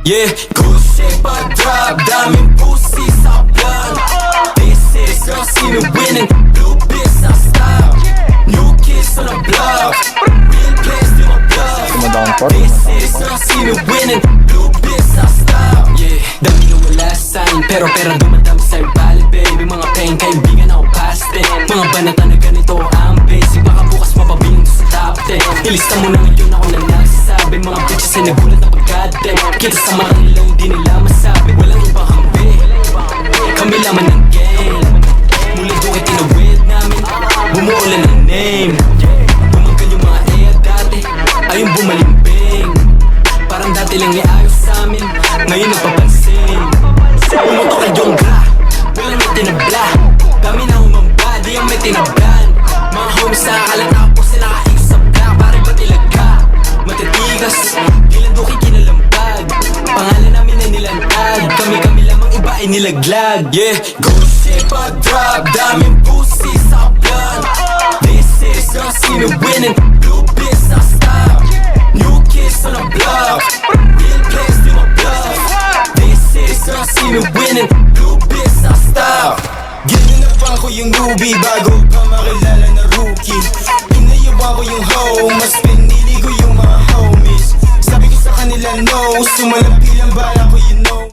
Yeah, good shape I drop, daming pussy sa vlog. This is girl, see me winning, blue biz I stop. New kids on the block, real place to my plug. This is girl, see me winning, blue biz I stop. Yeah, dami na wala sa'kin, pero pera dumadami sa'yo valid baby. Mga pain, kaibigan ako past it. Mga banata na ganito ang basic, baka bukas mapabilang sa top 10. Ilista mo na ngayon ako na nagsasabi. Mga bitches ay nagulat na pagkadem. Kita sa mata nila hindi nila masabi. Walang ibang hambi, kami laman ng game. Mula doon kay tinawid namin, bumuulan ng name. Tumagal yung mga dati, ayun bumalimbing. Parang dati lang iayos sa amin, ngayon napapansin. Pumutok ang jongga, walang may tinabla. Kami na umamba, di ang may tinablan. Mga homies na akalat ako sila nakaikot sa black. Pare ba't ilaga, matitigas, kilanduki kinalampag. Pangalan namin ay nilantad, kami lamang iba ay nilaglag. Yeah, good shape I drop, daming pussy sa vlog. This is girl, see me winning, blue biz I stop. New kids on the block, real place to my plug. This is girl, see me winning, blue biz I stop. Ginanapan ko yung newbie bago pa makilala na rookie. Inayawan ko yung hoe, mas pinili ko yung mga homies. Sabi ko sa kanila no, sumalang bilang bala